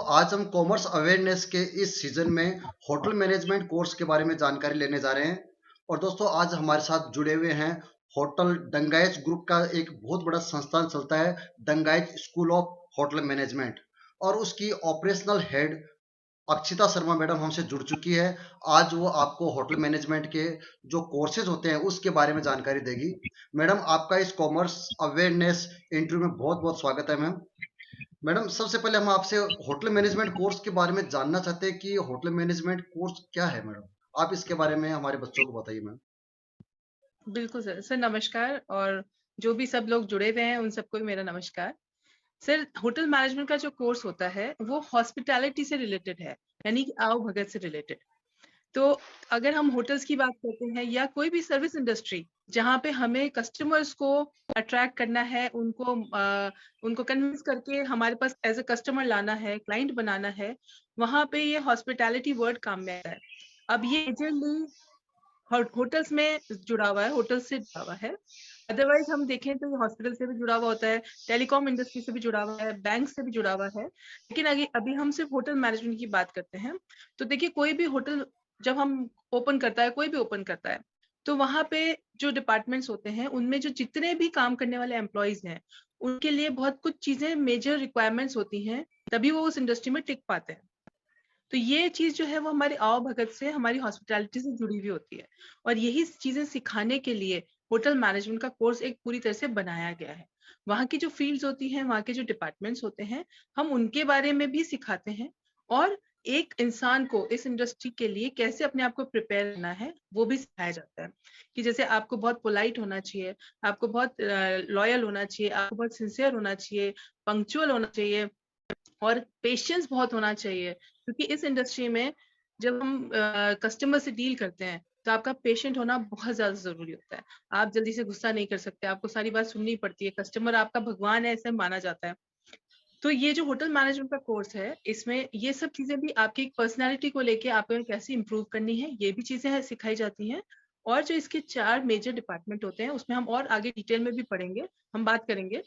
आज हम commerce awareness के इस सीजन में होटल मैनेजमेंट कोर्स के बारे में जानकारी लेने जा रहे हैं। और दोस्तों, आज हमारे साथ जुड़े हुए हैं होटल डंगाइच ग्रुप का एक बहुत बड़ा संस्थान चलता है, डंगाइच स्कूल ऑफ होटल मैनेजमेंट, और उसकी operational head Akshita Sharma madam हमसे जुड़ चुकी है। आज वो आपको होटल मैनेजमेंट के जो कोर्सेज होते हैं उसके बारे में जानकारी देगी। मैडम, आपका इस कॉमर्स अवेयरनेस इंटरव्यू में बहुत बहुत स्वागत है मैम। मैडम, सबसे पहले हम आपसे होटल मैनेजमेंट कोर्स के बारे में जानना चाहते हैं कि होटल मैनेजमेंट कोर्स क्या है मैडम। आप इसके बारे में हमारे बच्चों को बताइए मैम। बिल्कुल सर। सर नमस्कार। और जो भी सब लोग जुड़े हुए हैं उन सबको भी मेरा नमस्कार। सर होटल मैनेजमेंट का जो कोर्स होता है वो हॉस्पिटैलिटी से रिलेटेड है, यानी कि आओ भगत से रिलेटेड। तो अगर हम होटल्स की बात करते हैं या कोई भी सर्विस इंडस्ट्री जहाँ पे हमें कस्टमर्स को अट्रैक्ट करना है, उनको कन्विंस करके हमारे पास एज अ कस्टमर लाना है, क्लाइंट बनाना है, वहाँ पे ये हॉस्पिटैलिटी वर्ड काम में आता है। अब ये मेजरली होटल्स में जुड़ा हुआ है, होटल से जुड़ा हुआ है। अदरवाइज हम देखें तो ये हॉस्पिटल से भी जुड़ा हुआ होता है, टेलीकॉम इंडस्ट्री से भी जुड़ा हुआ है, बैंक से भी जुड़ा हुआ है। लेकिन अभी अभी हम सिर्फ होटल मैनेजमेंट की बात करते हैं। तो देखिए, कोई भी होटल जब हम ओपन करता है, कोई भी ओपन करता है, तो वहां पे जो डिपार्टमेंट्स होते हैं उनमें जो जितने भी काम करने वाले एम्प्लॉयज हैं, उनके लिए बहुत कुछ चीजें मेजर रिक्वायरमेंट्स होती हैं, तभी वो उस इंडस्ट्री में टिक पाते हैं। तो ये चीज जो है वो हमारी आओ भगत से, हमारी हॉस्पिटैलिटी से जुड़ी हुई होती है। और यही चीजें सिखाने के लिए होटल मैनेजमेंट का कोर्स एक पूरी तरह से बनाया गया है। वहाँ की जो फील्ड्स होती हैं, वहाँ के जो डिपार्टमेंट्स होते हैं, हम उनके बारे में भी सिखाते हैं। और एक इंसान को इस इंडस्ट्री के लिए कैसे अपने आप को प्रिपेयर करना है वो भी सिखाया जाता है। कि जैसे आपको बहुत पोलाइट होना चाहिए, आपको बहुत लॉयल होना चाहिए, आपको बहुत सिंसियर होना चाहिए, पंक्चुअल होना चाहिए, और पेशेंस बहुत होना चाहिए। क्योंकि इस इंडस्ट्री में जब हम कस्टमर से डील करते हैं तो आपका पेशेंट होना बहुत ज्यादा जरूरी होता है। आप जल्दी से गुस्सा नहीं कर सकते, आपको सारी बात सुननी पड़ती है, कस्टमर आपका भगवान है ऐसे माना जाता है। तो ये जो होटल मैनेजमेंट का कोर्स है, इसमें ये सब चीजें भी आपकी एक पर्सनैलिटी को लेके आपको कैसे इंप्रूव करनी है, ये भी चीजें सिखाई जाती हैं। और जो इसके 4 मेजर डिपार्टमेंट होते हैं उसमें हम और आगे डिटेल में भी पढ़ेंगे, हम बात करेंगे।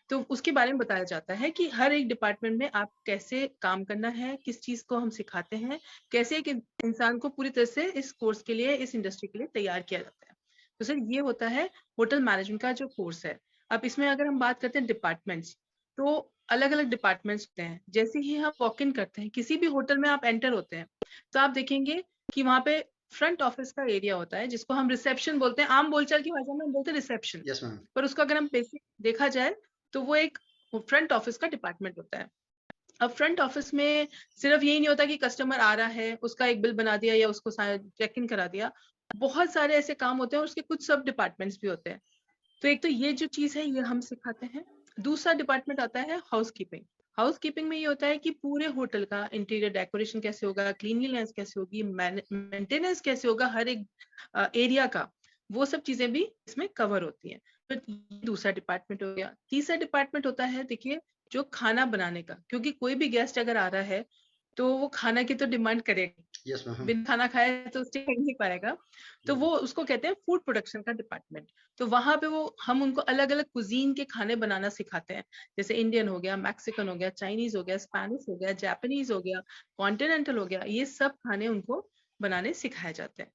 तो उसके बारे में बताया जाता है कि हर एक डिपार्टमेंट में आप कैसे काम करना है, किस चीज को हम सिखाते हैं, कैसे एक इंसान को पूरी तरह से इस कोर्स के लिए, इस इंडस्ट्री के लिए तैयार किया जाता है। तो सर ये होता है होटल मैनेजमेंट का जो कोर्स है। अब इसमें अगर हम बात करते हैं डिपार्टमेंट्स, तो अलग अलग डिपार्टमेंट्स होते हैं। जैसे ही हम वॉक इन करते हैं, किसी भी होटल में आप एंटर होते हैं, तो आप देखेंगे कि वहां पे फ्रंट ऑफिस का एरिया होता है, जिसको हम रिसेप्शन बोलते हैं, आम बोलचाल की भाषा में हम बोलते हैं रिसेप्शन। Yes ma'am. पर उसको अगर हम बेसिक देखा जाए तो वो एक फ्रंट ऑफिस का डिपार्टमेंट होता है। अब फ्रंट ऑफिस में सिर्फ यही नहीं होता कि कस्टमर आ रहा है, उसका एक बिल बना दिया या उसको चेक इन करा दिया। बहुत सारे ऐसे काम होते हैं और उसके कुछ सब डिपार्टमेंट्स भी होते हैं। तो एक तो ये जो चीज है ये हम सिखाते हैं। दूसरा डिपार्टमेंट आता है हाउस कीपिंग। हाउस कीपिंग में ये होता है कि पूरे होटल का इंटीरियर डेकोरेशन कैसे होगा, क्लीनलीनेस कैसे होगी, मेंटेनेंस कैसे होगा हर एक एरिया का, वो सब चीजें भी इसमें कवर होती हैं। तो ये दूसरा डिपार्टमेंट हो गया। तीसरा डिपार्टमेंट होता है, देखिए, जो खाना बनाने का, क्योंकि कोई भी गेस्ट अगर आ रहा है तो वो खाना की तो डिमांड करेगा, यस मैम। बिन खाना खाए तो स्टे कर नहीं पाएगा। तो वो उसको कहते हैं फूड प्रोडक्शन का डिपार्टमेंट। तो वहां पे वो हम उनको अलग अलग कुजीन के खाने बनाना सिखाते हैं। जैसे इंडियन हो गया, मैक्सिकन हो गया, चाइनीज हो गया, स्पेनिश हो गया, जापानीज हो गया, कॉन्टिनेंटल हो गया, ये सब खाने उनको बनाने सिखाए जाते हैं।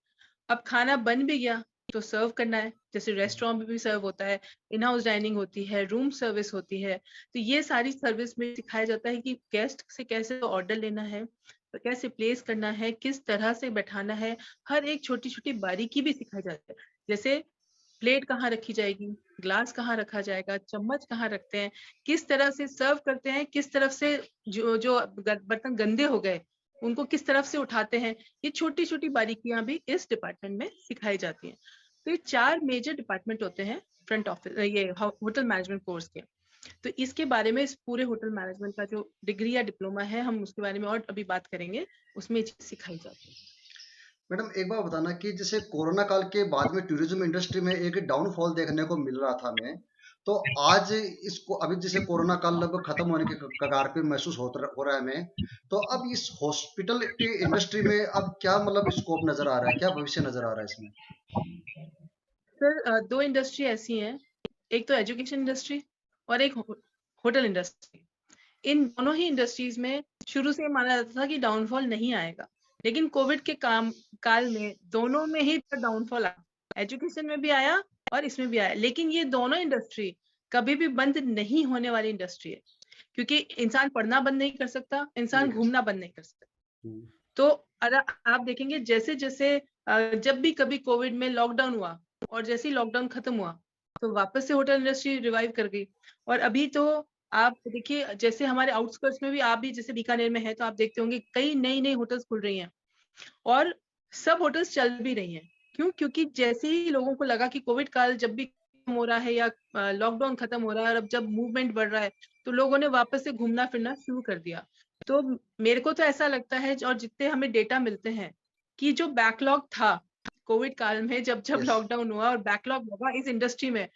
अब खाना बन भी गया तो सर्व करना है। जैसे रेस्टोरेंट में भी सर्व होता है, इन हाउस डाइनिंग होती है, रूम सर्विस होती है। तो ये सारी सर्विस में सिखाया जाता है कि गेस्ट से कैसे ऑर्डर लेना है, तो कैसे प्लेस करना है, किस तरह से बैठाना है, हर एक छोटी छोटी बारीकी भी सिखाई जाती है। जैसे प्लेट कहाँ रखी जाएगी, ग्लास कहाँ रखा जाएगा, चम्मच कहाँ रखते हैं, किस तरह से सर्व करते हैं, किस तरफ से जो जो बर्तन गंदे हो गए उनको किस तरफ से उठाते हैं, ये छोटी छोटी बारीकियां भी इस डिपार्टमेंट में सिखाई जाती हैं। तो ये 4 मेजर डिपार्टमेंट होते हैं फ्रंट ऑफिस, ये होटल मैनेजमेंट कोर्स के। तो इसके बारे में, इस पूरे होटल मैनेजमेंट का जो डिग्री या डिप्लोमा है, हम उसके बारे में और अभी बात करेंगे, उसमें ये चीज सिखाई जाती है। मैडम, एक बार बताना कि जैसे कोरोना काल के बाद में टूरिज्म इंडस्ट्री में एक डाउनफॉल देखने को मिल रहा था हमें। तो आज इसको अभी जैसे कोरोना काल लगभग खत्म होने के कगार पे महसूस हो रहा है हमें। तो अब इस हॉस्पिटलिटी इंडस्ट्री में अब क्या मतलब स्कोप नजर आ रहा है, क्या भविष्य नजर आ रहा है इसमें। सर दो इंडस्ट्री ऐसी हैं, एक तो एजुकेशन इंडस्ट्री और एक होटल इंडस्ट्री। इन दोनों ही इंडस्ट्रीज में शुरू से माना जाता था कि डाउनफॉल नहीं आएगा, लेकिन कोविड के काल में दोनों में ही डाउनफॉल आया, एजुकेशन में भी आया और इसमें भी आया। लेकिन ये दोनों इंडस्ट्री कभी भी बंद नहीं होने वाली इंडस्ट्री है, क्योंकि इंसान पढ़ना बंद नहीं कर सकता, इंसान नहीं कर घूमना बंद नहीं कर सकता। सकते। तो अगर आप देखेंगे जैसे जैसे जब भी कभी कोविड में लॉकडाउन हुआ और जैसे ही लॉकडाउन खत्म हुआ तो वापस से होटल इंडस्ट्री रिवाइव कर गई। और अभी तो आप देखिए, जैसे हमारे आउटस्कर्ट्स में भी, आप भी जैसे बीकानेर में है तो आप देखते होंगे कई नई नई होटल्स खुल रही हैं और सब होटल्स चल भी रही हैं। क्यों? क्योंकि जैसे ही लोगों को लगा कि कोविड काल जब भी खत्म हो रहा है या लॉकडाउन खत्म हो रहा है और अब जब मूवमेंट बढ़ रहा है तो लोगों ने वापस से घूमना फिरना शुरू कर दिया। तो मेरे को तो ऐसा लगता है, और जितने हमें डेटा मिलते हैं, कि जो बैकलॉग था कोविड काल में, जब जब यस। लॉकडाउन हुआ और बैकलॉग लगा इस इंडस्ट्री में,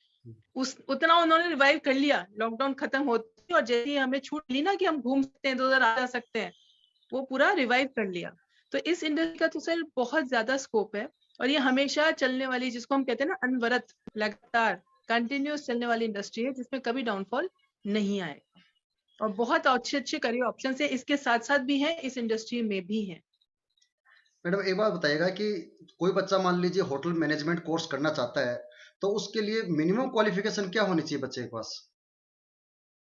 उस उतना उन्होंने रिवाइव कर लिया लॉकडाउन खत्म होते, और जैसे ही हमें छूट ली ना कि हम घूम सकते हैं, उधर आ सकते हैं, वो पूरा रिवाइव कर लिया। तो इस इंडस्ट्री का तो सर बहुत ज्यादा स्कोप है, और ये हमेशा चलने वाली, जिसको हम कहते हैं ना अनवरत, लगातार कंटिन्यूस चलने वाली इंडस्ट्री है, जिसमें कभी डाउनफॉल नहीं आएगा। और बहुत अच्छे अच्छे करियर ऑप्शन है इसके साथ साथ भी हैं, इस इंडस्ट्री में भी हैं। मैडम एक बात बताइएगा कि कोई बच्चा मान लीजिए होटल मैनेजमेंट कोर्स करना चाहता है, तो उसके लिए मिनिमम क्वालिफिकेशन क्या होनी चाहिए बच्चे के पास?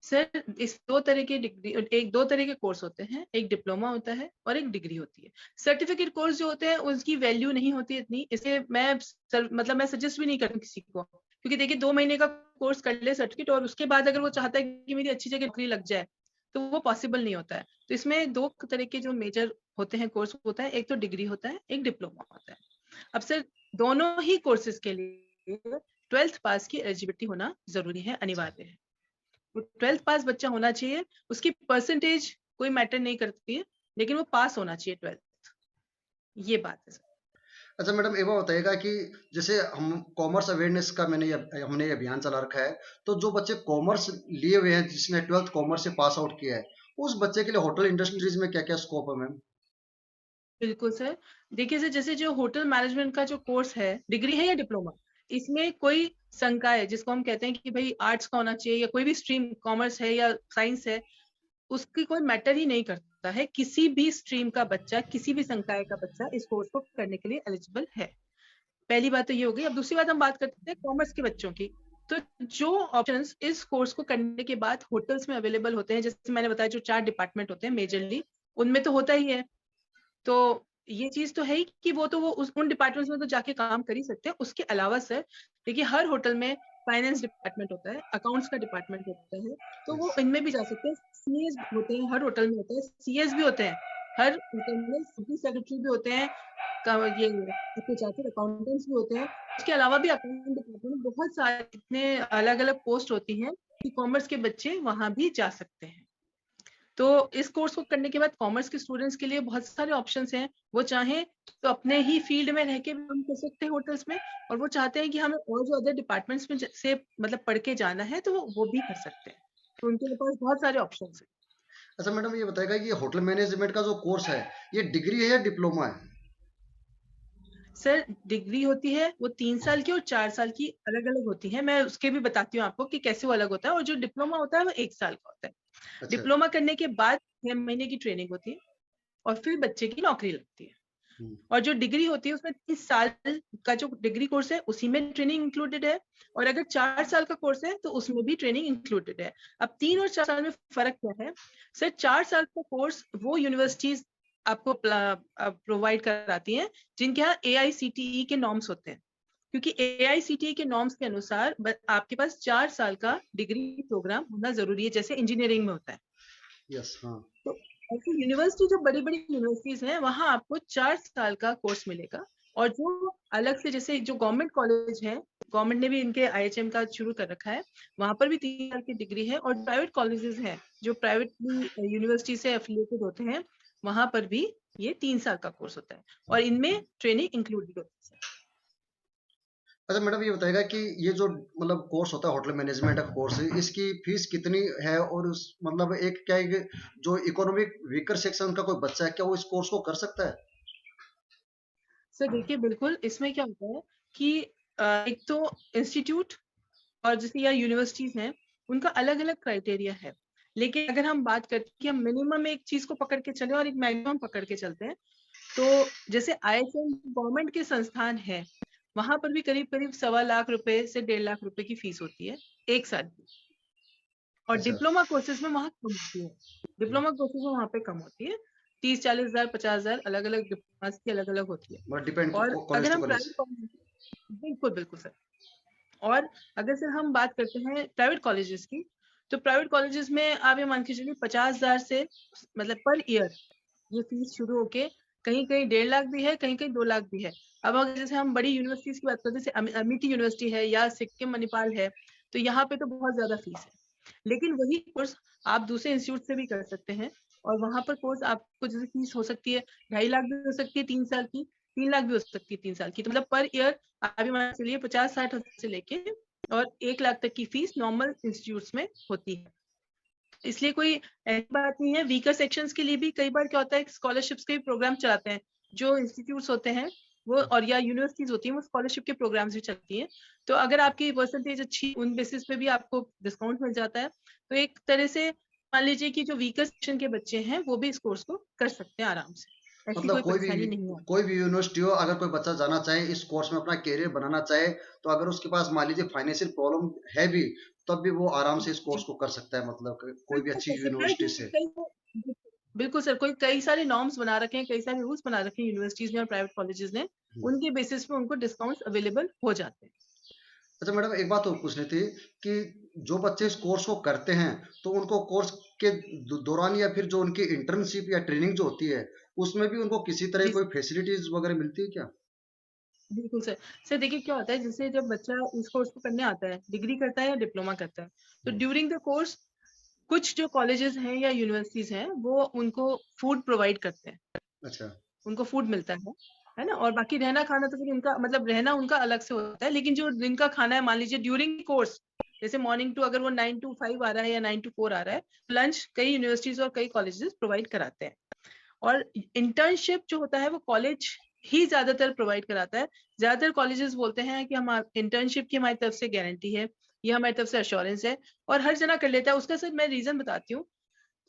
सर इस दो तरह के डिग्री, दो तरह के कोर्स होते हैं, एक डिप्लोमा होता है और एक डिग्री होती है। सर्टिफिकेट कोर्स जो होते हैं उसकी वैल्यू नहीं होती इतनी, इसलिए मैं सजेस्ट भी नहीं करती किसी को, क्योंकि देखिए 2 महीने का कोर्स कर ले सर्टिफिकेट, और उसके बाद अगर वो चाहता है कि मेरी अच्छी जगह नौकरी लग जाए, तो वो पॉसिबल नहीं होता है। तो इसमें दो तरह के जो मेजर होते हैं कोर्स होता है, एक तो डिग्री होता है, एक डिप्लोमा होता है। अब सर दोनों ही कोर्सेज के लिए 12th पास की एलिजिबिलिटी होना जरूरी है, अनिवार्य है। 12th पास बच्चा होना चाहिए, उसकी परसेंटेज कोई मैटर नहीं करती है, लेकिन वो पास होना चाहिए 12th। ये बात है सर। अच्छा मैडम एक बात बताइएगा कि जैसे हम कॉमर्स अवेयरनेस का हमने ये अभियान चला रखा है, तो जो बच्चे कॉमर्स लिए हुए हैं, जिसने 12th कॉमर्स से पास आउट किया है, उस बच्चे के लिए होटल इंडस्ट्रीज में क्या क्या स्कोप है मैम? बिल्कुल सर। देखिए सर, जैसे जो होटल मैनेजमेंट का जो कोर्स है, डिग्री है या डिप्लोमा, इसमें कोई शंका है जिसको हम कहते हैं कि भाई आर्ट्स का होना चाहिए या कोई भी स्ट्रीम, कॉमर्स है या साइंस है, उसकी कोई मैटर ही नहीं करता है। किसी भी स्ट्रीम का बच्चा, किसी भी संकाय का बच्चा इस कोर्स को करने के लिए एलिजिबल है। पहली बात तो ये हो गई। अब दूसरी बात हम बात करते हैं कॉमर्स के बच्चों की। तो जो ऑप्शंस इस कोर्स को करने के बाद होटल्स में अवेलेबल होते हैं, जैसे मैंने बताया जो 4 डिपार्टमेंट होते हैं मेजरली, उनमें तो होता ही है। तो ये चीज तो है ही कि वो तो वो उन डिपार्टमेंट्स में तो जाके काम कर ही सकते हैं। उसके अलावा सर देखिए, हर होटल में फाइनेंस डिपार्टमेंट होता है, अकाउंट्स का डिपार्टमेंट होता है, तो यस। वो इनमें भी जा सकते हैं। सीएस होते हैं, हर होटल में होते हैं, सीएस भी होते हैं, हर होटल में सेक्रेटरी भी होते हैं, ये आपके चार्टर्ड अकाउंटेंट्स भी होते हैं। उसके अलावा भी अकाउंट डिपार्टमेंट में बहुत सारे इतने अलग अलग पोस्ट होती हैं कि कॉमर्स के बच्चे वहां भी जा सकते हैं। तो इस कोर्स को करने के बाद कॉमर्स के स्टूडेंट्स के लिए बहुत सारे ऑप्शंस हैं। वो चाहें तो अपने ही फील्ड में रह के भी काम कर सकते हैं होटल्स में, और वो चाहते हैं कि हमें और जो अदर डिपार्टमेंट्स में से मतलब पढ़ के जाना है तो वो भी कर सकते हैं। तो उनके पास बहुत सारे ऑप्शंस हैं। अच्छा मैडम ये बताइएगा कि होटल मैनेजमेंट का जो कोर्स है, ये डिग्री है या डिप्लोमा है? सर डिग्री होती है वो 3 साल की और 4 साल की अलग अलग होती है। मैं उसके भी बताती हूँ आपको कि कैसे वो अलग होता है। और जो डिप्लोमा होता है वो 1 साल का होता है। अच्छा। डिप्लोमा करने के बाद 6 महीने की ट्रेनिंग होती है और फिर बच्चे की नौकरी लगती है। हम्म। और जो डिग्री होती है उसमें 30 साल का जो डिग्री कोर्स है उसी में ट्रेनिंग इंक्लूडेड है। और अगर 4 साल का कोर्स है तो उसमें भी ट्रेनिंग इंक्लूडेड है। अब 3 और 4 साल में फर्क क्या है? सर 4 साल का कोर्स वो यूनिवर्सिटीज आपको प्रोवाइड कराती हैं जिनके यहाँ AICTE के नॉर्म्स होते हैं, क्योंकि AICTE के नॉर्म्स के अनुसार आपके पास 4 साल का डिग्री प्रोग्राम होना जरूरी है, जैसे इंजीनियरिंग में होता है। यस। हाँ। तो ऐसी यूनिवर्सिटी, जो बड़ी बड़ी यूनिवर्सिटीज हैं, वहां आपको 4 साल का कोर्स मिलेगा। और जो अलग से, जैसे जो गवर्नमेंट कॉलेज है, गवर्नमेंट ने भी इनके IHM का शुरू कर रखा है, वहां पर भी 3 साल की डिग्री है। और प्राइवेट कॉलेजेस हैं जो प्राइवेटली यूनिवर्सिटी से एफिलिएटेड होते हैं, वहां पर भी ये 3 साल का कोर्स होता है और इनमें ट्रेनिंग इंक्लूडेड होती है। अच्छा मैडम ये बताइएगा कि ये जो मतलब कोर्स होता है होटल मैनेजमेंट का कोर्स, इसकी फीस कितनी है? और उस मतलब एक क्या है कि जो इकोनॉमिक वीकर सेक्शन का कोई बच्चा है, क्या वो इस कोर्स को कर सकता है? सर देखिए, बिल्कुल इसमें क्या होता है कि एक तो इंस्टीट्यूट और जैसे या यूनिवर्सिटीज हैं, उनका अलग अलग क्राइटेरिया है। लेकिन अगर हम बात करते हैं कि हम मिनिमम एक चीज को पकड़ के चले और एक मैक्सिमम पकड़ के चलते हैं, तो जैसे ISM गवर्नमेंट के संस्थान है, वहां पर भी करीब करीब 1.25 लाख रुपए से 1.5 लाख रुपए की फीस होती है एक साल की। और अच्छा। डिप्लोमा कोर्सेज में वहां कम होती है, डिप्लोमा कोर्सेज में वहां पे कम होती है, 30-40 हजार 50 हजार अलग अलग डिप्लोमा की अलग अलग होती है। मतलब डिपेंड और कॉलेज अगर टू हम कॉलेज। प्राइवेट, बिल्कुल बिल्कुल सर। और अगर सर हम बात करते हैं प्राइवेट कॉलेजेस की, तो प्राइवेट कॉलेजेस में आप ये मान के चलिए 50 हजार से मतलब पर ईयर ये फीस शुरू होके कहीं कहीं 1.5 लाख भी है, कहीं कहीं 2 लाख भी है। अब अगर जैसे हम बड़ी यूनिवर्सिटीज की बात करते हैं, जैसे अमिटी यूनिवर्सिटी है या सिक्किम मणिपाल है, तो यहाँ पे तो बहुत ज्यादा फीस है। लेकिन वही कोर्स आप दूसरे इंस्टीट्यूट से भी कर सकते हैं, और वहां पर कोर्स आपको जैसे फीस हो सकती है 2.5 लाख भी हो सकती है 3 साल की, 3 लाख भी हो सकती है 3 साल की। तो मतलब पर ईयर आप ये मान के चलिए 50-60 हजार से लेके और 1 लाख तक की फीस नॉर्मल इंस्टीट्यूट्स में होती है। इसलिए कोई ऐसी बात नहीं है। वीकर सेक्शंस के लिए भी कई बार क्या होता है, स्कॉलरशिप्स के प्रोग्राम चलाते हैं जो इंस्टीट्यूट्स होते हैं वो, और या यूनिवर्सिटीज होती हैं, वो स्कॉलरशिप के प्रोग्राम्स भी चलती हैं। तो अगर आपकी परसेंटेज अच्छी, उन बेसिस पे भी आपको डिस्काउंट मिल जाता है। तो एक तरह से मान लीजिए कि जो वीकर सेक्शन के बच्चे हैं वो भी इस कोर्स को कर सकते हैं आराम से, ऐसी मतलब कोई परेशानी नहीं है। कोई भी यूनिवर्सिटी हो, अगर कोई बच्चा जाना चाहे इस कोर्स में अपना कैरियर बनाना चाहे, तो अगर उसके पास मान लीजिए फाइनेंशियल प्रॉब्लम है भी, तब भी वो आराम से इस कोर्स जी को कर सकता है, मतलब कोई भी बिल्कुल अच्छी कर सकता है, यूनिवर्सिटी क्योंकि से। बिल्कुल सर, कोई कई सारे नॉर्म्स बना रखे हैं, कई सारे रूल्स बना रखे हैं यूनिवर्सिटीज ने और प्राइवेट कॉलेजेस ने, हम्म। उनके बेसिस पे उनको डिस्काउंट्स अवेलेबल हो जाते हैं। अच्छा मैडम, एक बात और पूछनी थी कि जो बच्चे इस कोर्स को करते हैं, तो उनको कोर्स के दौरान या फिर जो उनकी इंटर्नशिप या ट्रेनिंग जो होती है, उसमें भी उनको किसी तरह जी कोई फैसिलिटीज वगैरह मिलती है क्या? बिल्कुल सर। सर देखिए क्या होता है, जैसे जब बच्चा इस कोर्स को करने आता है, डिग्री करता है या डिप्लोमा करता है, तो हम्म। ड्यूरिंग द कोर्स कुछ जो कॉलेजेस हैं या यूनिवर्सिटीज हैं वो उनको फूड प्रोवाइड करते हैं, अच्छा। उनको फूड मिलता है ना। और बाकी रहना खाना तो फिर उनका मतलब रहना उनका अलग से होता है। लेकिन जो दिन का खाना है, मान लीजिए ड्यूरिंग कोर्स, जैसे मॉर्निंग टू अगर वो 9 to 5 आ रहा है या 9 to 4 आ रहा है, लंच कई यूनिवर्सिटीज और कई कॉलेजेस प्रोवाइड कराते हैं। और इंटर्नशिप जो होता है वो कॉलेज ही ज्यादातर प्रोवाइड कराता है। ज्यादातर कॉलेजेस बोलते हैं कि हम इंटर्नशिप की हमारी तरफ से गारंटी है, ये हमारी तरफ से अश्योरेंस है, और हर जना कर लेता है उसका। सर मैं रीजन बताती हूँ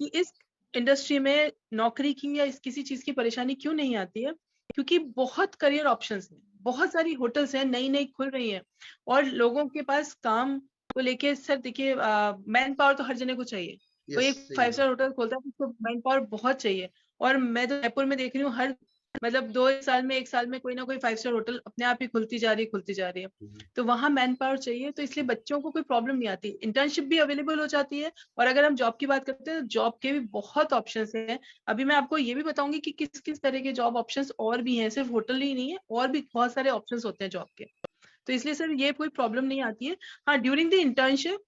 कि इस इंडस्ट्री में नौकरी की या इस किसी चीज की परेशानी क्यों नहीं आती है, क्योंकि बहुत करियर ऑप्शंस हैं, बहुत सारी होटल्स हैं नई नई खुल रही हैं, और लोगों के पास काम को लेके सर देखिए मैन पावर तो हर जने को चाहिए। कोई यस, एक सही फाइव है। स्टार होटल खोलता है तो उसको मैन पावर बहुत चाहिए। और मैं तो जयपुर में देख रही हूँ, हर मतलब 2 एक साल में, 1 साल में कोई ना कोई 5 स्टार होटल अपने आप ही खुलती जा रही है, खुलती जा रही है। हम्म। तो वहां मैन पावर चाहिए, तो इसलिए बच्चों को कोई प्रॉब्लम नहीं आती, इंटर्नशिप भी अवेलेबल हो जाती है। और अगर हम जॉब की बात करते हैं तो जॉब के भी बहुत ऑप्शंस हैं। अभी मैं आपको ये भी बताऊंगी कि किस किस तरह के जॉब ऑप्शंस और भी हैं, सिर्फ होटल ही नहीं है, और भी बहुत सारे ऑप्शंस होते हैं जॉब के। तो इसलिए सर ये कोई प्रॉब्लम नहीं आती है। हाँ, ड्यूरिंग द इंटर्नशिप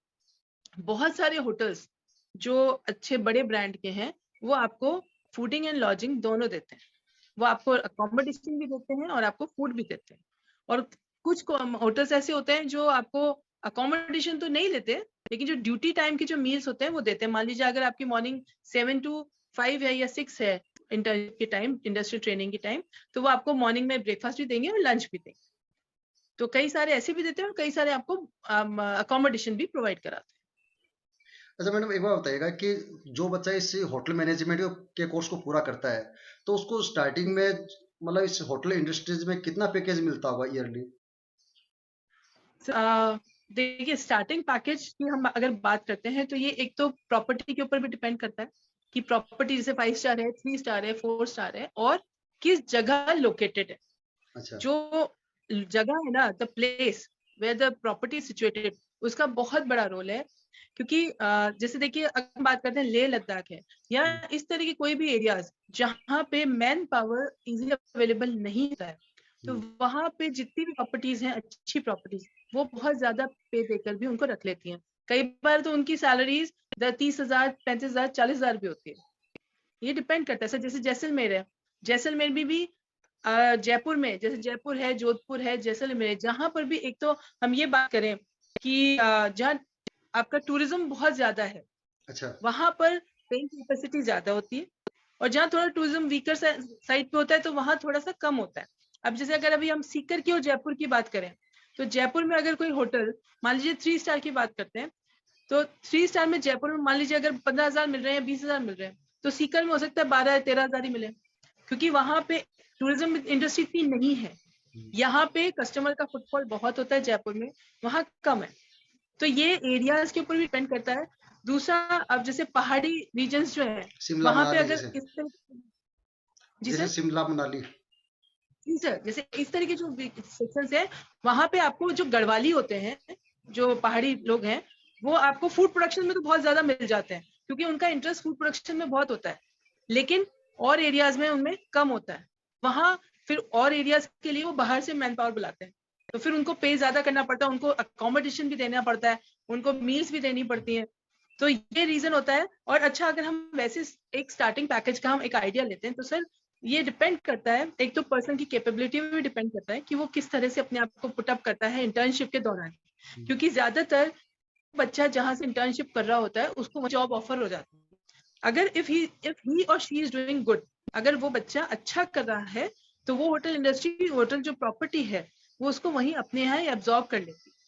बहुत सारे होटल्स जो अच्छे बड़े ब्रांड के हैं वो आपको फूडिंग एंड लॉजिंग दोनों देते हैं। वो आपको अकोमोडेशन भी देते हैं और आपको फूड भी देते हैं। और कुछ होटल्स ऐसे होते हैं जो आपको अकोमोडेशन तो नहीं देते, लेकिन जो ड्यूटी टाइम के जो मील्स होते हैं वो देते हैं। मान लीजिए अगर आपकी मॉर्निंग 7 to 5 है या 6 है इंटर्नशिप के टाइम, इंडस्ट्री ट्रेनिंग के टाइम, तो वो आपको मॉर्निंग में ब्रेकफास्ट भी देंगे और लंच भी देंगे। तो कई सारे ऐसे भी देते हैं और कई सारे आपको अकोमोडेशन भी प्रोवाइड कराते अच्छा मैडम, एक बार बताइएगा कि जो बच्चा इस होटल मैनेजमेंट के कोर्स को पूरा करता है, तो उसको स्टार्टिंग में मतलब इस होटल इंडस्ट्रीज में कितना पैकेज मिलता होगा ईयरली? हैं। देखिए स्टार्टिंग पैकेज की हम अगर बात करते हैं तो ये एक तो प्रॉपर्टी के ऊपर भी डिपेंड करता है कि प्रॉपर्टी जैसे 5 स्टार है, 3 स्टार है, 4 स्टार है, और किस जगह लोकेटेड है। अच्छा। जो जगह है ना, the place where the property situated, उसका बहुत बड़ा रोल है। क्योंकि जैसे देखिए अगर हम बात करते हैं लेह लद्दाख है या हम्म। इस तरह के कोई भी एरियाज जहाँ पे मैन पावर इजीली अवेलेबल नहीं होता है, तो हम्म। वहां पे जितनी भी प्रॉपर्टीज हैं अच्छी प्रॉपर्टीज, वो बहुत ज्यादा पे देकर भी उनको रख लेती हैं। कई बार तो उनकी सैलरीज 30 हजार 35 हजार 40 हजार भी होती है। ये डिपेंड करता है सर। जैसे जैसलमेर है, जैसलमेर में भी जयपुर में, जैसे जयपुर है, जोधपुर है, जैसलमेर है, जहां पर भी एक तो हम ये बात करें कि जहाँ आपका टूरिज्म बहुत ज्यादा है, अच्छा। वहां पर पेइंग कैपेसिटी ज्यादा होती है। और जहाँ थोड़ा टूरिज्म वीकर साइड पे होता है तो वहां थोड़ा सा कम होता है। अब जैसे अगर अभी हम सीकर की और जयपुर की बात करें, तो जयपुर में अगर कोई होटल मान लीजिए 3 स्टार की बात करते हैं, तो 3 स्टार में जयपुर में मान लीजिए अगर 15,000 मिल रहे हैं, 20,000 मिल रहे हैं, तो सीकर में हो सकता है 12 या 13,000 ही मिले, क्योंकि वहां पे टूरिज्म इंडस्ट्री इतनी नहीं है। यहाँ पे कस्टमर का फुटफॉल बहुत होता है जयपुर में, वहाँ कम है। तो ये एरियाज के ऊपर भी डिपेंड करता है। दूसरा, अब जैसे पहाड़ी रीजन्स जो है, शिमला वहां पे मनाली अगर जैसे, इस तरह, जी जैसे सर, शिमला मनाली। जी सर, जैसे इस तरह के जो सेक्शंस है, वहां पे आपको जो गढ़वाली होते हैं, जो पहाड़ी लोग हैं, वो आपको फूड प्रोडक्शन में तो बहुत ज्यादा मिल जाते हैं, क्योंकि उनका इंटरेस्ट फूड प्रोडक्शन में बहुत होता है। लेकिन और एरियाज में उनमें कम होता है। वहां फिर और एरियाज के लिए वो बाहर से मैन पावर बुलाते हैं, तो फिर उनको पे ज्यादा करना पड़ता है, उनको अकोमोडेशन भी देना पड़ता है, उनको मील्स भी देनी पड़ती है। तो ये रीजन होता है। और अच्छा, अगर हम वैसे एक स्टार्टिंग पैकेज का हम एक आइडिया लेते हैं, तो सर ये डिपेंड करता है, एक तो पर्सन की कैपेबिलिटी में भी डिपेंड करता है कि वो किस तरह से अपने आप को पुटअप करता है इंटर्नशिप के दौरान। क्योंकि ज्यादातर बच्चा जहां से इंटर्नशिप कर रहा होता है, उसको जॉब ऑफर हो जाती है। अगर इफ ही और शी इज डूइंग गुड, अगर वो बच्चा अच्छा कर रहा है, तो वो होटल इंडस्ट्री, होटल जो प्रॉपर्टी है, वो उसको वहीं अपने यहाँ एब्जॉर्ब कर लेती है।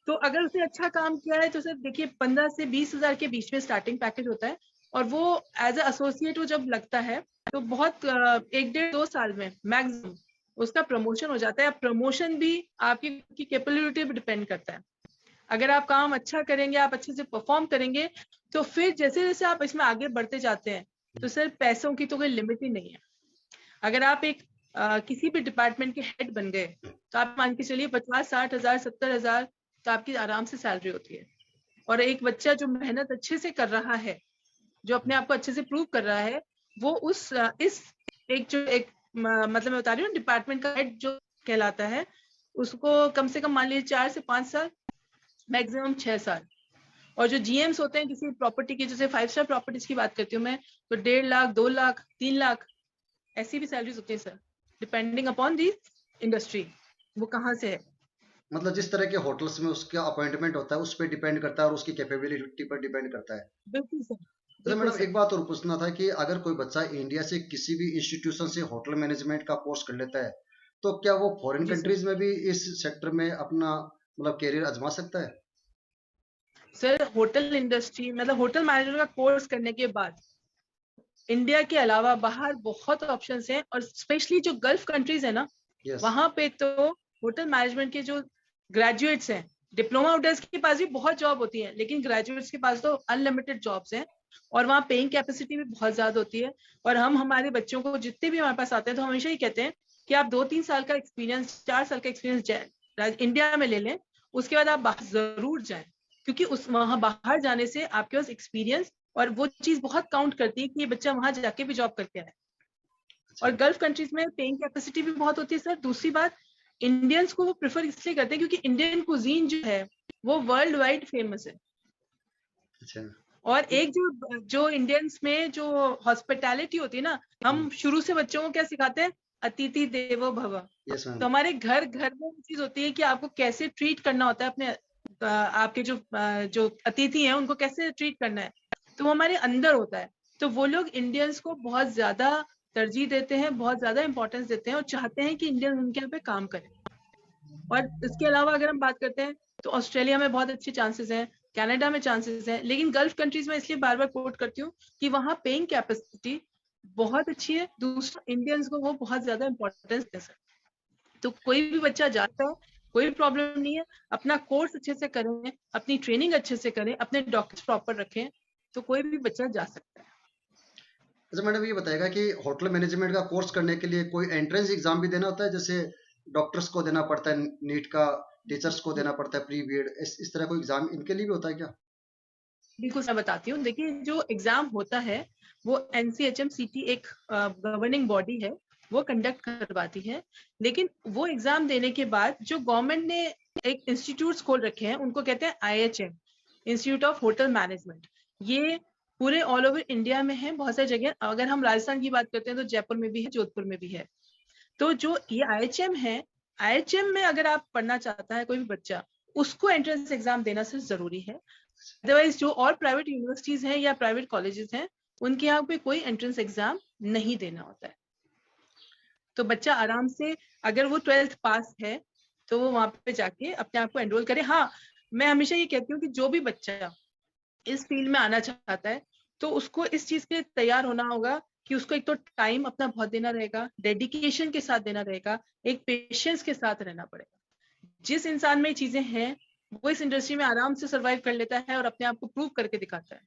तो अगर उसने अच्छा काम किया है, तो सर देखिए 15 से 20,000 के बीच में स्टार्टिंग पैकेज होता है। और वो एज ए एसोसिएट वो जब लगता है, तो बहुत 1 डेढ़ 2 साल में मैक्सिमम उसका प्रमोशन हो जाता है। प्रमोशन भी आपकी कैपेबिलिटी पर डिपेंड करता है। अगर आप काम अच्छा करेंगे, आप अच्छे से परफॉर्म करेंगे, तो फिर जैसे जैसे आप इसमें आगे बढ़ते जाते हैं, तो सर पैसों की तो कोई लिमिट ही नहीं है। अगर आप एक किसी भी डिपार्टमेंट के हेड बन गए, तो आप मान के चलिए 50-60 हजार 70 हजार तो आपकी आराम से सैलरी होती है। और एक बच्चा जो मेहनत अच्छे से कर रहा है, जो अपने आप को अच्छे से प्रूव कर रहा है, वो इस एक मतलब मैं बता रही हूँ, डिपार्टमेंट का हेड जो कहलाता है, उसको कम से कम मान लीजिए 4 से 5 साल, मैक्सिमम 6 साल। और जो जीएम्स होते हैं किसी प्रॉपर्टी की, जैसे 5 स्टार प्रॉपर्टीज की बात करती हूँ मैं, तो 1.5 लाख 2 लाख 3 लाख ऐसी भी सैलरीज होती है sir, depending upon the industry, वो कहाँ से है। मतलब जिस तरह के होटल्स में उसका अपॉइंटमेंट होता है, उस पर डिपेंड करता है और उसकी कैपेबिलिटी पर डिपेंड करता है। बिल्कुल सर, अच्छा बिल्कुल मैडम, सर। एक बात और पूछना था कि अगर कोई बच्चा इंडिया से किसी भी इंस्टीट्यूशन से होटल मैनेजमेंट का कोर्स कर लेता है, तो क्या वो फॉरेन जी सर। कंट्रीज में भी इस सेक्टर में अपना मतलब करियर आजमा सकता है? सर होटल इंडस्ट्री मतलब होटल मैनेजमेंट का कोर्स करने के बाद इंडिया के अलावा बाहर बहुत ऑप्शंस हैं, और स्पेशली जो गल्फ कंट्रीज है ना, यस। वहां पे तो होटल मैनेजमेंट के जो ग्रेजुएट्स हैं, डिप्लोमा होल्डर्स के पास भी बहुत जॉब होती है, लेकिन ग्रेजुएट्स के पास तो अनलिमिटेड जॉब्स हैं। और वहाँ पेइंग कैपेसिटी भी बहुत ज्यादा होती है। और हम हमारे बच्चों को जितने भी हमारे पास आते हैं, तो हमेशा ही कहते हैं कि आप 2-3 साल का एक्सपीरियंस, 4 साल का एक्सपीरियंस इंडिया में ले लें, उसके बाद आप बाहर जरूर जाएं। क्योंकि उस वहां बाहर जाने से आपके पास एक्सपीरियंस और वो चीज बहुत काउंट करती है कि ये बच्चा वहां जाके भी जॉब करके आए। और अच्छा। गल्फ कंट्रीज में पेइंग कैपेसिटी भी बहुत होती है सर। दूसरी बात, इंडियंस को वो प्रेफर इसलिए करते हैं क्योंकि इंडियन कुजीन जो है, वो वर्ल्ड वाइड फेमस है। अच्छा। और एक जो जो इंडियंस में जो हॉस्पिटैलिटी होती है ना, हम शुरू से बच्चों को क्या सिखाते हैं, अतिथि देवो भव। Yes ma'am. तो हमारे घर घर में चीज होती है कि आपको कैसे ट्रीट करना होता है अपने आपके जो अतिथि हैं उनको कैसे ट्रीट करना है, तो वो हमारे अंदर होता है। तो वो लोग इंडियंस को बहुत ज्यादा तरजीह देते हैं, बहुत ज्यादा इंपॉर्टेंस देते हैं, और चाहते हैं कि इंडियन उनके यहाँ पे काम करें। और इसके अलावा अगर हम बात करते हैं, तो ऑस्ट्रेलिया में बहुत अच्छे चांसेस हैं, कनाडा में चांसेस हैं, लेकिन गल्फ कंट्रीज में इसलिए बार बार कोट करती हूँ कि वहाँ पेइंग कैपेसिटी बहुत अच्छी है। दूसरा, इंडियंस को वो बहुत ज्यादा इंपॉर्टेंस दे सकते। तो कोई भी बच्चा जाता है, कोई प्रॉब्लम नहीं है, अपना कोर्स अच्छे से करें, अपनी ट्रेनिंग अच्छे से करें, अपने डॉक्यूमेंट्स प्रॉपर रखें, तो कोई भी बच्चा जा सकता है। अच्छा मैडम, ये बताएगा कि होटल मैनेजमेंट का कोर्स करने के लिए कोई एंट्रेंस एग्जाम भी देना होता है, जैसे डॉक्टर्स को देना पड़ता है नीट का, टीचर्स को देना पड़ता है प्री बीएड, इस तरह कोई एग्जाम इनके लिए भी होता है क्या? बिल्कुल मैं बताती हूँ। देखिए, जो एग्जाम होता है वो NCHM-CT एक गवर्निंग बॉडी है, वो कंडक्ट करवाती है। लेकिन वो एग्जाम देने के बाद जो गवर्नमेंट ने एक इंस्टीट्यूट खोल रखे हैं, उनको कहते हैं IHM, institute of hotel management. ये पूरे ऑल ओवर इंडिया में है, बहुत सारी जगह। अगर हम राजस्थान की बात करते हैं, तो जयपुर में भी है, जोधपुर में भी है। तो जो ये IHM है, IHM में अगर आप पढ़ना चाहता है कोई भी बच्चा, उसको एंट्रेंस एग्जाम देना सिर्फ जरूरी है। अदरवाइज जो और प्राइवेट यूनिवर्सिटीज हैं या प्राइवेट कॉलेजेस हैं, उनके यहाँ पे कोई एंट्रेंस एग्जाम नहीं देना होता है। तो बच्चा आराम से, अगर वो 12th पास है, तो वो वहां पे जाके अपने आप को एनरोल करे। हाँ, मैं हमेशा ये कहती हूँ कि जो भी बच्चा इस फील्ड में आना चाहता है तो उसको इस चीज के लिए तैयार होना होगा कि उसको एक तो टाइम अपना बहुत देना रहेगा, डेडिकेशन के साथ देना रहेगा, एक पेशेंस के साथ रहना पड़ेगा। जिस इंसान में ये चीजें हैं वो इस इंडस्ट्री में आराम से सरवाइव कर लेता है और अपने आप को प्रूव करके दिखाता है।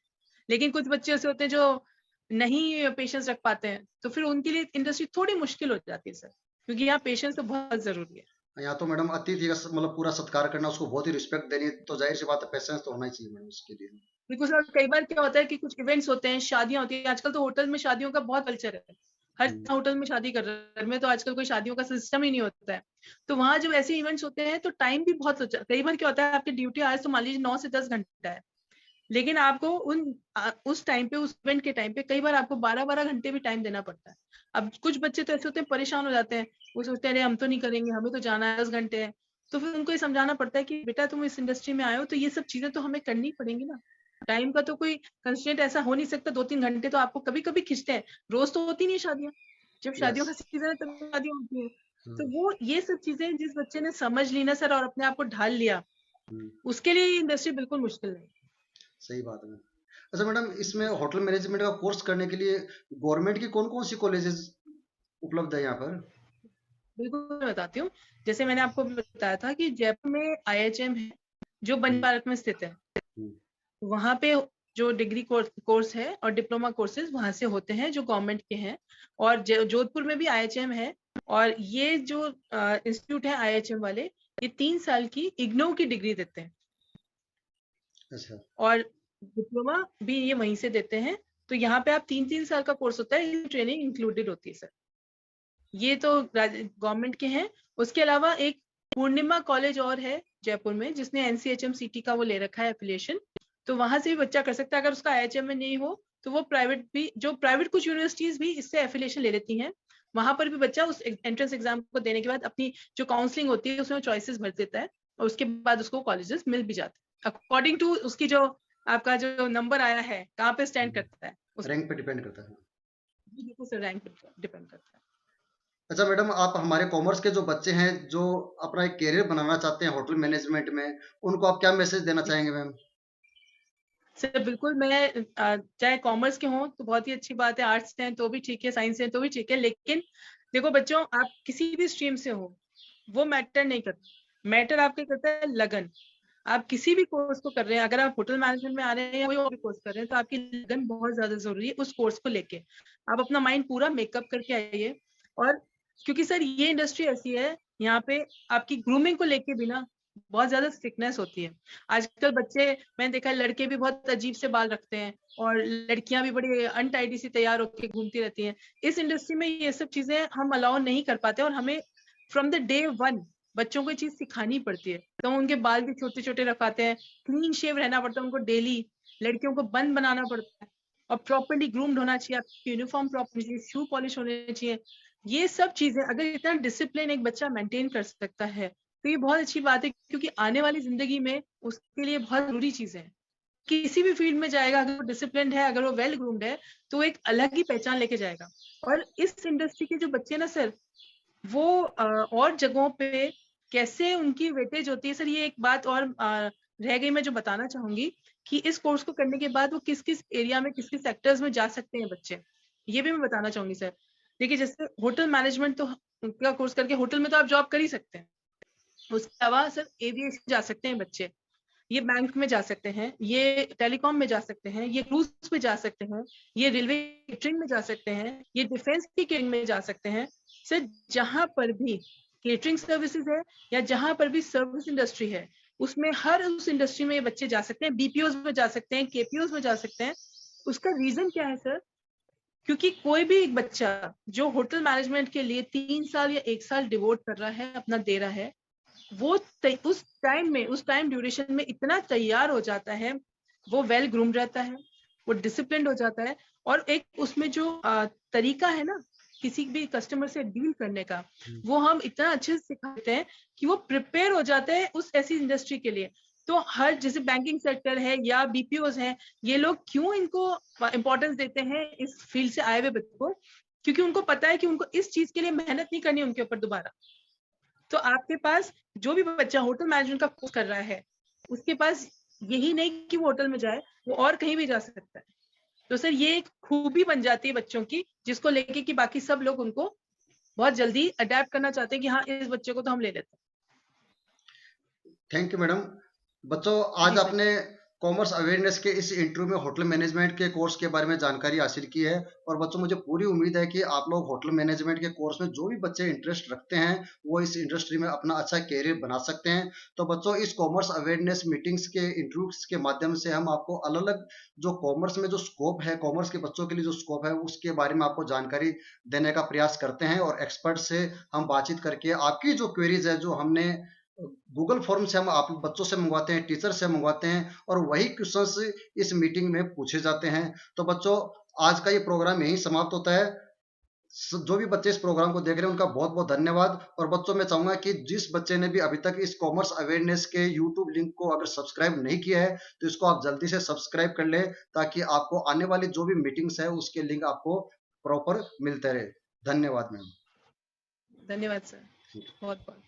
लेकिन कुछ बच्चे ऐसे होते हैं जो नहीं पेशेंस रख पाते हैं, तो फिर उनके लिए इंडस्ट्री थोड़ी मुश्किल हो जाती है सर, क्योंकि यहाँ पेशेंस तो बहुत जरूरी है। यहाँ तो मैडम अतिथि का मतलब पूरा सत्कार करना, उसको बहुत ही रिस्पेक्ट देनी, तो जाहिर सी बात है पेशेंस तो होना ही चाहिए मैडम उसके लिए। बिल्कुल सर, कई बार क्या होता है कि कुछ इवेंट्स होते हैं, शादियां होती हैं, आजकल तो होटल में शादियों का बहुत कल्चर है, हर हम्म, होटल में शादी कर रहे हैं, घर में तो आजकल कोई शादियों का सिस्टम ही नहीं होता है। तो वहां जब ऐसे इवेंट्स होते हैं तो टाइम भी बहुत हो जाता है। कई बार क्या होता है, आपकी ड्यूटी आज तो मान लीजिए 9 से 10 घंटा है, लेकिन आपको उस टाइम पे, उस इवेंट के टाइम पे कई बार आपको 12-12 घंटे भी टाइम देना पड़ता है। अब कुछ बच्चे तो ऐसे होते हैं, परेशान हो जाते हैं, वो सोचते हैं अरे हम तो नहीं करेंगे, हमें तो जाना है, 10 घंटे है। तो फिर उनको ये समझाना पड़ता है कि बेटा तुम इस इंडस्ट्री में आए हो तो ये सब चीजें तो हमें करनी पड़ेंगी ना। टाइम का तो कोई कंस्ट्रेंट ऐसा हो नहीं सकता, 2-3 घंटे तो आपको कभी कभी खिंचते हैं, रोज तो होती नहीं शादियां। जब यस। शादियों का सीजन है तब शादियां होती है। तो वो ये सब चीजें जिस बच्चे ने समझ ली ना सर और अपने आप को ढाल लिया, उसके लिए ये इंडस्ट्री बिल्कुल मुश्किल नहीं। सही बात है मैडम। अच्छा मैडम, इसमें होटल मैनेजमेंट का कोर्स करने के लिए गवर्नमेंट की कौन कौन सी कॉलेजेस उपलब्ध है यहाँ पर? बिल्कुल मैं बताती हूँ। जैसे मैंने आपको भी बताया था कि जयपुर में IHM है, जो बन हम्म, पार्क में स्थित है। हम्म, वहां पे जो डिग्री कोर्स है और डिप्लोमा कोर्सेज वहां से होते हैं जो गवर्नमेंट के हैं। और जोधपुर में भी IHM है। और ये जो इंस्टीट्यूट है IHM वाले, ये 3 साल की इग्नू की डिग्री देते हैं अच्छा। और डिप्लोमा भी ये वहीं से देते हैं। तो यहाँ पे आप 3-3 साल का कोर्स होता है, ये ट्रेनिंग इंक्लूडेड होती है सर। ये तो गवर्नमेंट के हैं। उसके अलावा एक पूर्णिमा कॉलेज और है जयपुर में, जिसने NCHM-CT का वो ले रखा है एफिलिएशन। तो वहां से भी बच्चा कर सकता है। अगर उसका IHM में नहीं हो तो वो प्राइवेट भी, जो प्राइवेट कुछ यूनिवर्सिटीज भी इससे एफिलिएशन ले लेती हैं, वहां पर भी बच्चा उस एंट्रेंस एग्जाम को देने के बाद अपनी जो काउंसलिंग होती है उसमें चॉइसेस भर देता है और उसके बाद उसको कॉलेजेस मिल भी जाते हैं अकॉर्डिंग टू उसकी जो आपका जो नंबर आया है कहाँ पे स्टैंड करता है उस रैंक पे डिपेंड करता है। रैंक डिपेंड करता है। अच्छा मैडम, आप हमारे कॉमर्स के जो बच्चे हैं जो अपना एक करियर बनाना चाहते हैं होटल मैनेजमेंट में, उनको आप क्या मैसेज देना चाहेंगे मैम? सर बिल्कुल, मैं चाहे कॉमर्स के हों तो बहुत ही अच्छी बात है, आर्ट्स हैं तो भी ठीक है, साइंस हैं तो भी ठीक है, लेकिन देखो बच्चों, आप किसी भी स्ट्रीम से हो वो मैटर नहीं करता। मैटर आपके करता है लगन। आप किसी भी कोर्स को कर रहे हैं, अगर आप होटल मैनेजमेंट में आ रहे हैं या कोई और भी कोर्स कर रहे हैं, तो आपकी लगन बहुत ज्यादा जरूरी है उस कोर्स को लेके। आप अपना माइंड पूरा मेकअप करके आइए। और क्योंकि सर ये इंडस्ट्री ऐसी है, यहाँ पे आपकी ग्रूमिंग को लेके भी ना बहुत ज्यादा स्ट्रिक्टनेस होती है। आजकल बच्चे, मैंने देखा है, लड़के भी बहुत अजीब से बाल रखते हैं और लड़कियां भी बड़ी अनटाइडी सी तैयार होकर घूमती रहती हैं। इस इंडस्ट्री में ये सब चीजें हम अलाउ नहीं कर पाते और हमें फ्रॉम द डे वन बच्चों को ये चीज सिखानी पड़ती है। तो हम उनके बाल भी छोटे छोटे रखवाते हैं, क्लीन शेव रहना पड़ता है उनको डेली, लड़कियों को बन बनाना पड़ता है और प्रॉपरली ग्रूम्ड होना चाहिए, आपकी यूनिफॉर्म प्रॉपर चाहिए, शू पॉलिश होने चाहिए। ये सब चीजें अगर इतना डिसिप्लिन एक बच्चा मेंटेन कर सकता है तो ये बहुत अच्छी बात है, क्योंकि आने वाली जिंदगी में उसके लिए बहुत जरूरी चीजें हैं। किसी भी फील्ड में जाएगा, अगर वो डिसिप्लिन है, अगर वो वेल ग्रूम्ड है, तो एक अलग ही पहचान लेके जाएगा। और इस इंडस्ट्री के जो बच्चे ना सर, वो और जगहों पे कैसे उनकी वेटेज होती है सर, ये एक बात और रह गई मैं जो बताना चाहूंगी, कि इस कोर्स को करने के बाद वो किस किस एरिया में, किस किस सेक्टर्स में जा सकते हैं बच्चे, ये भी मैं बताना चाहूंगी सर। देखिए जैसे होटल मैनेजमेंट तो का कोर्स करके होटल में तो आप जॉब कर ही सकते हैं। उसके अलावा सर एविएशन जा सकते हैं बच्चे, ये बैंक में जा सकते हैं, ये टेलीकॉम में जा सकते हैं, ये क्रूज में जा सकते हैं, ये रेलवे केटरिंग में जा सकते हैं, ये डिफेंस की केटरिंग में जा सकते हैं। सर जहां पर भी केटरिंग सर्विसेज है या जहां पर भी सर्विस इंडस्ट्री है, उसमें हर उस इंडस्ट्री में ये बच्चे जा सकते हैं, BPOs में जा सकते हैं, KPOs में जा सकते हैं। उसका रीजन क्या है सर? क्योंकि कोई भी एक बच्चा जो होटल मैनेजमेंट के लिए 3 साल या 1 साल डिवोट कर रहा है, अपना दे रहा है, वो उस टाइम ड्यूरेशन में इतना तैयार हो जाता है, वो वेल ग्रूम्ड रहता है, वो डिसिप्लिन्ड हो जाता है। और एक उसमें जो तरीका है ना किसी भी कस्टमर से डील करने का, वो हम इतना अच्छे से सिखाते हैं कि वो प्रिपेयर हो जाते हैं उस ऐसी इंडस्ट्री के लिए। तो हर जैसे बैंकिंग सेक्टर है या BPOs हैं, ये लोग क्यों इनको इंपॉर्टेंस देते हैं इस फील्ड से आए हुए बच्चों को? क्योंकि उनको पता है कि उनको इस चीज के लिए मेहनत नहीं करनी उनके ऊपर दोबारा। तो आपके पास जो भी बच्चा होटल मैनेजमेंट का कोर्स कर रहा है, उसके पास यही नहीं कि वो होटल में जाए, वो और कहीं भी जा सकता है। तो सर ये एक खूबी बन जाती है बच्चों की, जिसको लेके कि बाकी सब लोग उनको बहुत जल्दी अडेप्ट करना चाहते हैं कि हाँ इस बच्चे को तो हम ले लेते हैं। Thank you madam. बच्चों, आज जी सर। आपने कॉमर्स अवेयरनेस के इस इंटरव्यू में होटल मैनेजमेंट के कोर्स के बारे में जानकारी हासिल की है। और बच्चों, मुझे पूरी उम्मीद है कि आप लोग होटल मैनेजमेंट के कोर्स में जो भी बच्चे इंटरेस्ट रखते हैं वो इस इंडस्ट्री में अपना अच्छा कैरियर बना सकते हैं। तो बच्चों, इस कॉमर्स अवेयरनेस मीटिंग्स के इंटरव्यूज के माध्यम से हम आपको अलग अलग जो कॉमर्स में जो स्कोप है, कॉमर्स के बच्चों के लिए जो स्कोप है, उसके बारे में आपको जानकारी देने का प्रयास करते हैं। और एक्सपर्ट से हम बातचीत करके आपकी जो क्वेरीज है, जो हमने गूगल फॉर्म से हम आप बच्चों से मंगवाते हैं, टीचर से मंगवाते हैं, और वही क्वेश्चंस इस मीटिंग में पूछे जाते हैं। तो बच्चों, आज का ये प्रोग्राम यहीं समाप्त होता है। जो भी बच्चे इस प्रोग्राम को देख रहे हैं उनका बहुत बहुत धन्यवाद। और बच्चों, मैं चाहूंगा कि जिस बच्चे ने भी अभी तक इस कॉमर्स अवेयरनेस के यूट्यूब लिंक को अगर सब्सक्राइब नहीं किया है तो इसको आप जल्दी से सब्सक्राइब कर ले, ताकि आपको आने वाली जो भी मीटिंग्स है उसके लिंक आपको प्रॉपर मिलते रहे। धन्यवाद मैम। धन्यवाद सर, बहुत बहुत।